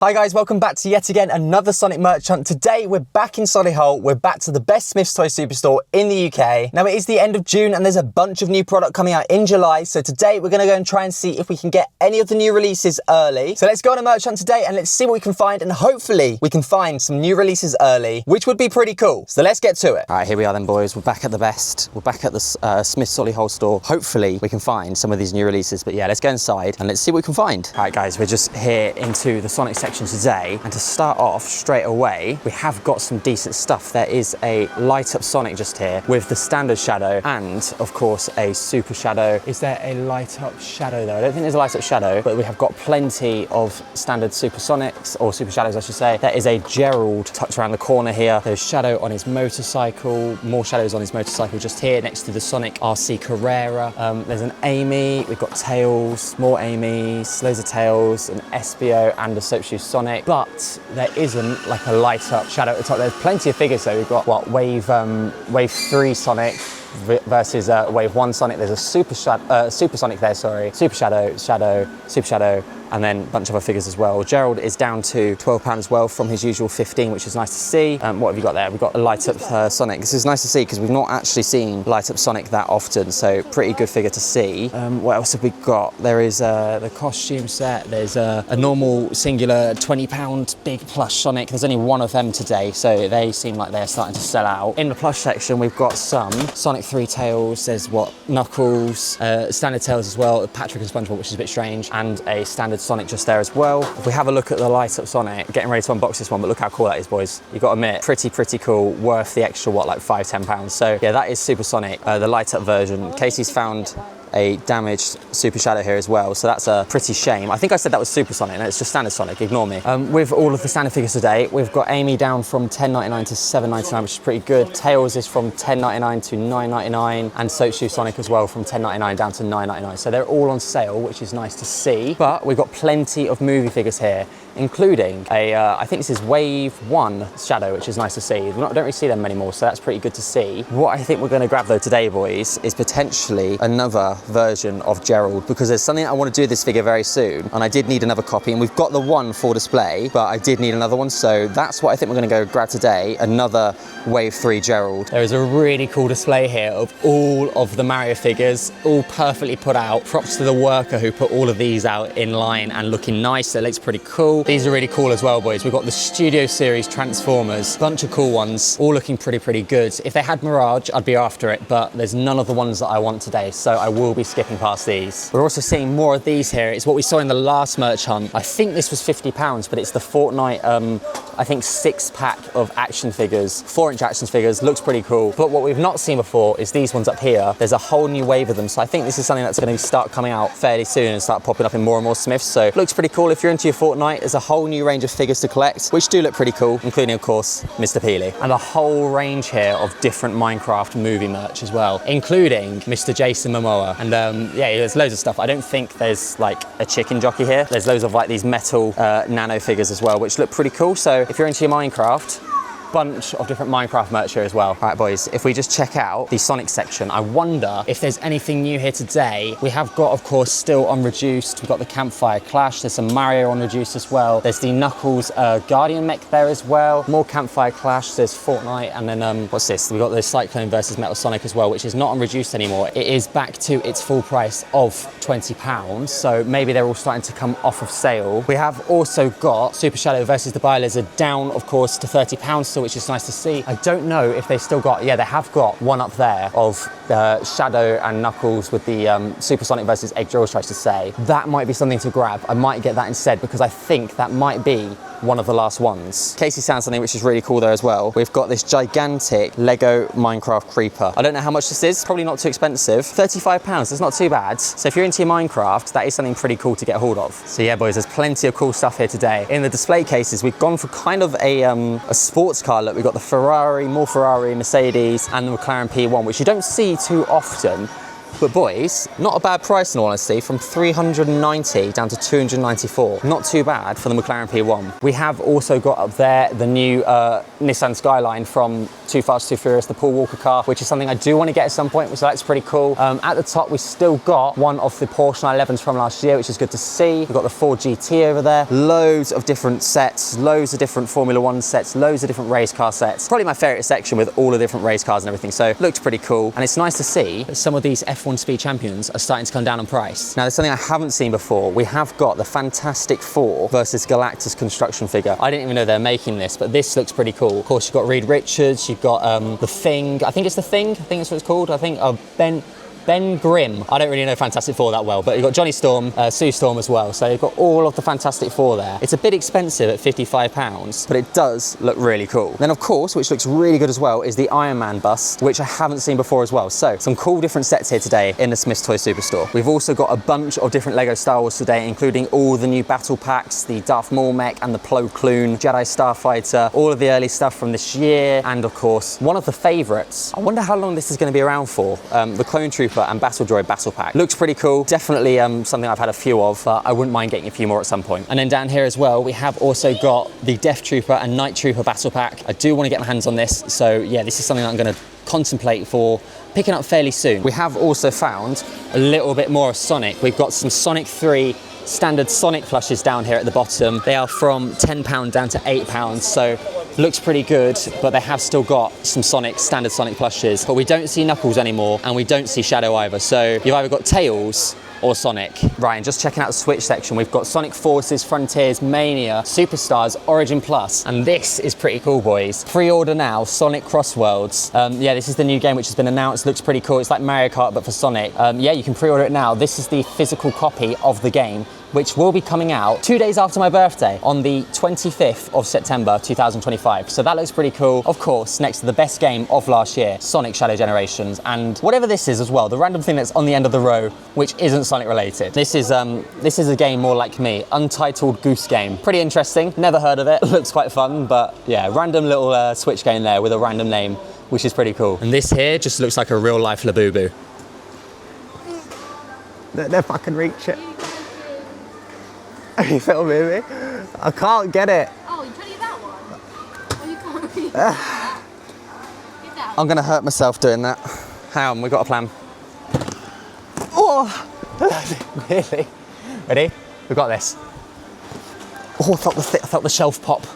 Hi guys, welcome back to yet again another Sonic merch hunt. Today we're back in Solihull. We're back to the best Smith's Toy Superstore in the UK. Now it is the end of June and there's a bunch of new product coming out in July. So today we're going to go and try and see if we can get any of the new releases early. So let's go on a merch hunt today and let's see what we can find, and hopefully we can find some new releases early, which would be pretty cool. So let's get to it. All right, here we are then boys. We're back at the best. We're back at the Smith's Solihull store. Hopefully we can find some of these new releases, but yeah, let's go inside and let's see what we can find. All right guys, we're just here into the Sonic section today. And to start off straight away, we have got some decent stuff. There is a light up Sonic just here with the standard shadow and of course a super shadow. Is there a light up shadow though? I don't think there's a light up shadow, but we have got plenty of standard super Sonics, or super shadows I should say. There is a Gerald tucked around the corner here. There's shadow on his motorcycle, more shadows on his motorcycle just here next to the Sonic RC Carrera. There's an Amy, we've got Tails, more Amy's, loads of Tails, an SBO and a Soap Shoe Sonic, but there isn't like a light up shadow at the top. There's plenty of figures though. We've got what, wave 3 Sonic versus wave 1 Sonic. There's a super Sonic there, sorry. Super Shadow, Super Shadow, and then a bunch of other figures as well. Gerald is down to £12 as well from his usual 15, which is nice to see. What have you got there? We've got a light up Sonic. This is nice to see because we've not actually seen light up Sonic that often, so pretty good figure to see. What else have we got? There is the costume set. There's a normal singular £20 big plush Sonic. There's only one of them today, so they seem like they're starting to sell out. In the plush section, we've got some Sonic 3 Tails. There's what, Knuckles, standard Tails as well, Patrick and SpongeBob, which is a bit strange, and a standard Sonic just there as well. If we have a look at the light up Sonic, getting ready to unbox this one, but look how cool that is, boys. You've got to admit, pretty cool, worth the extra, what, like £5–10. So yeah, that is Super Sonic, the light up version. Casey's found a damaged Super Shadow here as well, so that's a pretty shame. I think I said that was Super Sonic, no, it's just standard Sonic, ignore me. With all of the standard figures today, we've got Amy down from £10.99 to £7.99, which is pretty good. Tails is from £10.99 to £9.99, and Soap Shoe Sonic as well from £10.99 down to £9.99. So they're all on sale, which is nice to see. But we've got plenty of movie figures here, including a, I think this is Wave 1 Shadow, which is nice to see. We don't really see them anymore, so that's pretty good to see. What I think we're going to grab though today, boys, is potentially another version of Gerald, because there's something I want to do with this figure very soon, and I did need another copy, and we've got the one for display, but I did need another one, so that's what I think we're going to go grab today, another Wave 3 Gerald. There is a really cool display here of all of the Mario figures, all perfectly put out. Props to the worker who put all of these out in line and looking nice. It looks pretty cool. These are really cool as well, boys. We've got the Studio Series Transformers, bunch of cool ones, all looking pretty good. If they had Mirage, I'd be after it, but there's none of the ones that I want today, so I will be skipping past these. We're also seeing more of these here. It's what we saw in the last merch hunt. I think this was £50, but it's the Fortnite, I think 6-pack of action figures, 4-inch action figures. Looks pretty cool. But what we've not seen before is these ones up here. There's a whole new wave of them, so I think this is something that's going to start coming out fairly soon and start popping up in more and more Smiths. So looks pretty cool. If you're into your Fortnite, there's a whole new range of figures to collect, which do look pretty cool, including of course Mr. Peely, and a whole range here of different Minecraft movie merch as well, including Mr. Jason Momoa. And yeah, there's loads of stuff. I don't think there's like a chicken jockey here. There's loads of like these metal nano figures as well, which look pretty cool. So if you're into your Minecraft, bunch of different Minecraft merch here as well. All right, boys, if we just check out the Sonic section, I wonder if there's anything new here today. We have got, of course, still unreduced. We've got the Campfire Clash. There's some Mario unreduced as well. There's the Knuckles Guardian mech there as well. More Campfire Clash. There's Fortnite, and then what's this? We've got the Cyclone versus Metal Sonic as well, which is not unreduced anymore. It is back to its full price of £20, so maybe they're all starting to come off of sale. We have also got Super Shadow versus the Bio-Lizard down, of course, to £30 still, which is nice to see. I don't know if they still got, yeah, they have got one up there of Shadow and Knuckles with the Super Sonic versus Egg Jaws, tries to say. That might be something to grab. I might get that instead, because I think that might be one of the last ones. Casey found something which is really cool there as well. We've got this gigantic Lego Minecraft Creeper. I don't know how much this is, probably not too expensive. £35, that's not too bad. So if you're into your Minecraft, that is something pretty cool to get hold of. So yeah, boys, there's plenty of cool stuff here today. In the display cases, we've gone for kind of a sports car look. We've got the Ferrari, more Ferrari, Mercedes, and the McLaren P1, which you don't see too often. But boys, not a bad price in all honesty, from 390 down to 294. Not too bad for the McLaren P1. We have also got up there the new Nissan Skyline from Too Fast, Too Furious, the Paul Walker car, which is something I do want to get at some point, so that's pretty cool. At the top, we still got one of the Porsche 911s from last year, which is good to see. We've got the Ford GT over there. Loads of different sets, loads of different Formula One sets, loads of different race car sets. Probably my favorite section with all the different race cars and everything, so looks pretty cool. And it's nice to see that some of these F1 Speed Champions are starting to come down on price. Now, there's something I haven't seen before. We have got the Fantastic Four versus Galactus construction figure. I didn't even know they're making this, but this looks pretty cool. Of course, you've got Reed Richards, you've got the Thing. I think it's the Thing. I think that's what it's called. I think Ben Grimm. I don't really know Fantastic Four that well, but you've got Johnny Storm, Sue Storm as well. So you've got all of the Fantastic Four there. It's a bit expensive at £55, but it does look really cool. Then of course, which looks really good as well, is the Iron Man bust, which I haven't seen before as well. So some cool different sets here today in the Smith's Toy Superstore. We've also got a bunch of different Lego Star Wars today, including all the new battle packs, the Darth Maul mech and the Plo Koon, Jedi Starfighter, all of the early stuff from this year, and of course, one of the favorites. I wonder how long this is going to be around for, the Clone Trooper and Battle Droid battle pack. Looks pretty cool. Definitely something I've had a few of, but I wouldn't mind getting a few more at some point. And then down here as well, we have also got the Death Trooper and Night Trooper battle pack. I do want to get my hands on this, so yeah, this is something that I'm going to contemplate for picking up fairly soon. We have also found a little bit more of Sonic. We've got some Sonic 3 standard Sonic plushes down here at the bottom. They are from £10 down to £8, so looks pretty good, but they have still got some standard Sonic plushes, but we don't see Knuckles anymore, and we don't see Shadow either, so you've either got Tails or Sonic. Right, and just checking out the Switch section, we've got Sonic Forces, Frontiers, Mania, Superstars, Origin Plus, and this is pretty cool, boys. Pre-order now, Sonic Cross Worlds. Yeah, this is the new game which has been announced. Looks pretty cool. It's like Mario Kart, but for Sonic. Yeah, you can pre-order it now. This is the physical copy of the game, which will be coming out 2 days after my birthday on the 25th of September 2025. So that looks pretty cool. Of course, next to the best game of last year, Sonic Shadow Generations, and whatever this is as well, the random thing that's on the end of the row, which isn't Sonic related. This is a game more like me, Untitled Goose Game. Pretty interesting, never heard of it. Looks quite fun, but yeah, random little Switch game there with a random name, which is pretty cool. And this here just looks like a real life Labubu. If I can reach it. Are you filming me? I can't get it. Oh, you're trying to get that one? Oh, you can't reach Get that. I'm gonna hurt myself doing that. Hang on, we've got a plan. Oh! Really? Ready? We've got this. Oh, I felt the shelf pop.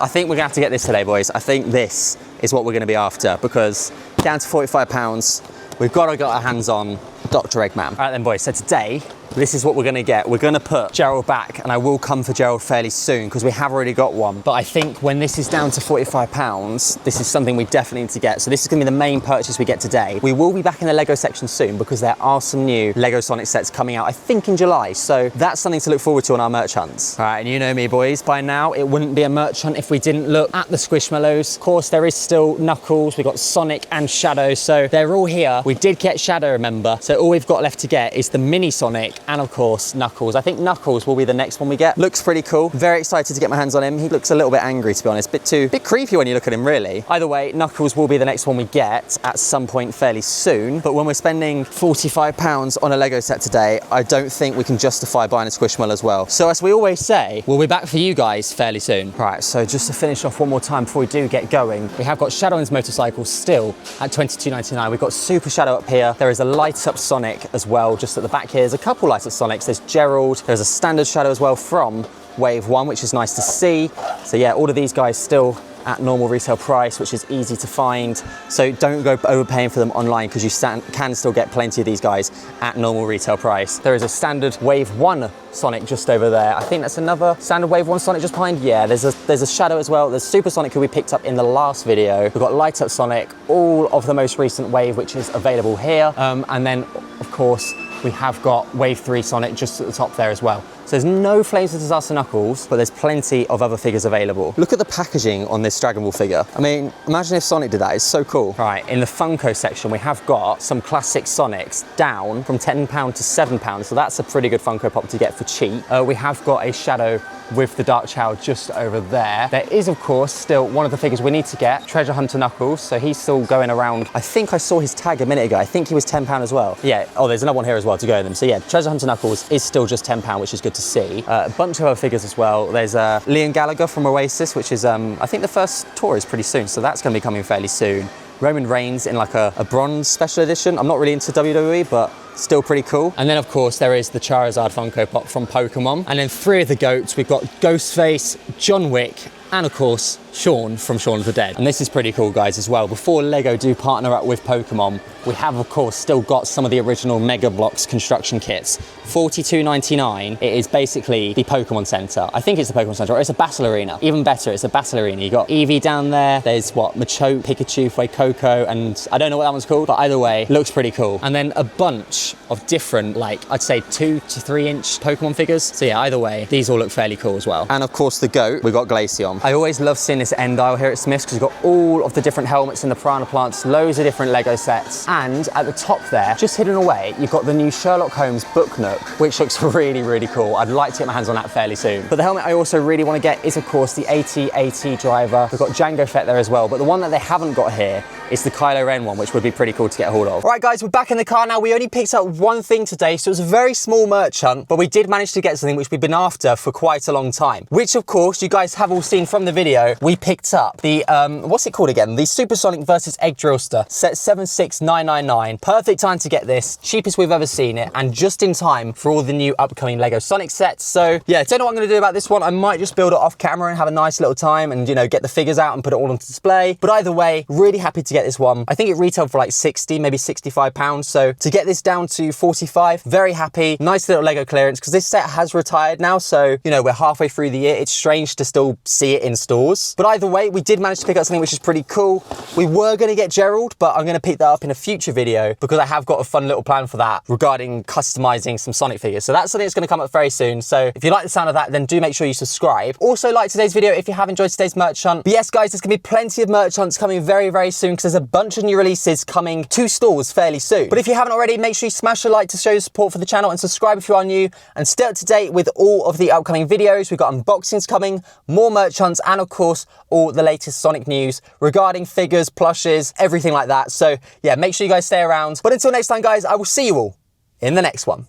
I think we're gonna have to get this today, boys. I think this is what we're gonna be after, because down to £45, we've got to get our hands on Dr. Eggman. All right then, boys, so today, this is what we're gonna get. We're gonna put Gerald back, and I will come for Gerald fairly soon because we have already got one. But I think when this is down to £45, this is something we definitely need to get. So this is gonna be the main purchase we get today. We will be back in the Lego section soon because there are some new Lego Sonic sets coming out, I think in July. So that's something to look forward to on our merch hunts. All right, and you know me, boys, by now it wouldn't be a merch hunt if we didn't look at the Squishmallows. Of course, there is still Knuckles, we've got Sonic and Shadow, so they're all here. We did get Shadow, remember? So all we've got left to get is the mini Sonic and of course Knuckles. I think Knuckles will be the next one we get. Looks pretty cool. Very excited to get my hands on him. He looks a little bit angry, to be honest. Bit creepy when you look at him, really. Either way, Knuckles will be the next one we get at some point fairly soon. But when we're spending £45 on a Lego set today, I don't think we can justify buying a Squishmallow as well. So as we always say, we'll be back for you guys fairly soon. Right, so just to finish off one more time before we do get going, we have got Shadow and his motorcycle still at £22.99. We've got Super Shadow up here. There is a light up Sonic as well, just at the back here. There's a couple light up Sonics. There's Gerald. There's a standard Shadow as well from Wave 1, which is nice to see. So yeah, all of these guys still at normal retail price, which is easy to find. So don't go overpaying for them online because you can still get plenty of these guys at normal retail price. There is a standard Wave 1 Sonic just over there. I think that's another standard Wave 1 Sonic just behind. Yeah, there's a Shadow as well. There's Super Sonic who we picked up in the last video. We've got Light Up Sonic, all of the most recent Wave, which is available here. And then, of course, we have got Wave 3 Sonic just at the top there as well. So there's no Flames of Disaster Knuckles, but there's plenty of other figures available. Look at the packaging on this Dragon Ball figure. I mean, imagine if Sonic did that, it's so cool. Right, in the Funko section, we have got some classic Sonics down from £10 to £7, so that's a pretty good Funko Pop to get for cheap. We have got a Shadow with the Dark Chow just over there. There is, of course, still one of the figures we need to get, Treasure Hunter Knuckles, so he's still going around. I think I saw his tag a minute ago. I think he was £10 as well. Yeah, oh, there's another one here as well to go in them. So yeah, Treasure Hunter Knuckles is still just £10, which is good to see. A bunch of other figures as well. There's Liam Gallagher from Oasis, which is, I think the first tour is pretty soon, so that's gonna be coming fairly soon. Roman Reigns in like a bronze special edition. I'm not really into WWE, but still pretty cool. And then of course there is the Charizard Funko Pop from Pokemon. And then 3 of the GOATs, we've got Ghostface, John Wick, and of course Shaun from Shaun of the Dead. And this is pretty cool, guys, as well. Before Lego do partner up with Pokemon, we have of course still got some of the original Mega Bloks construction kits. $42.99. It is basically the Pokemon Center. I think it's the Pokemon Center, or it's a Battle Arena. Even better, it's a Battle Arena. You got Eevee down there. There's what, Machoke, Pikachu, Fuecoco, and I don't know what that one's called, but either way, looks pretty cool. And then a bunch of different, like I'd say 2 to 3 inch Pokemon figures. So yeah, either way, these all look fairly cool as well. And of course the GOAT, we've got Glaceon. I always love seeing this end aisle here at Smith's because we've got all of the different helmets in the Piranha Plants, loads of different Lego sets. And at the top there, just hidden away, you've got the new Sherlock Holmes book nook, which looks really, really cool. I'd like to get my hands on that fairly soon. But the helmet I also really want to get is of course the AT-AT driver. We've got Jango Fett there as well, but the one that they haven't got here is the Kylo Ren one, which would be pretty cool to get a hold of. All right, guys, we're back in the car now. We only picked up one thing today, so it was a very small merch hunt, but we did manage to get something which we've been after for quite a long time, which of course you guys have all seen from the video. We picked up the, what's it called again? The Supersonic versus Egg Drillster, set 76999. Perfect time to get this, cheapest we've ever seen it, and just in time for all the new upcoming Lego Sonic sets. So yeah, don't know what I'm gonna do about this one. I might just build it off camera and have a nice little time and, you know, get the figures out and put it all on display. But either way, really happy to get this one. I think it retailed for like 60, maybe £65. So to get this down to 45, very happy. Nice little Lego clearance, because this set has retired now. So, you know, we're halfway through the year. It's strange to still see it in stores. But either way, we did manage to pick up something which is pretty cool. We were gonna get Gerald, but I'm gonna pick that up in a future video because I have got a fun little plan for that regarding customizing some Sonic figures. So that's something that's gonna come up very soon. So if you like the sound of that, then do make sure you subscribe. Also like today's video if you have enjoyed today's merch hunt. But yes, guys, there's gonna be plenty of merch hunts coming very, very soon because there's a bunch of new releases coming to stores fairly soon. But if you haven't already, make sure you smash a like to show your support for the channel and subscribe if you are new and stay up to date with all of the upcoming videos. We've got unboxings coming, more merch hunts, and of course, all the latest Sonic news regarding figures, plushes, everything like that. So yeah, make sure you guys stay around. But until next time, guys, I will see you all in the next one.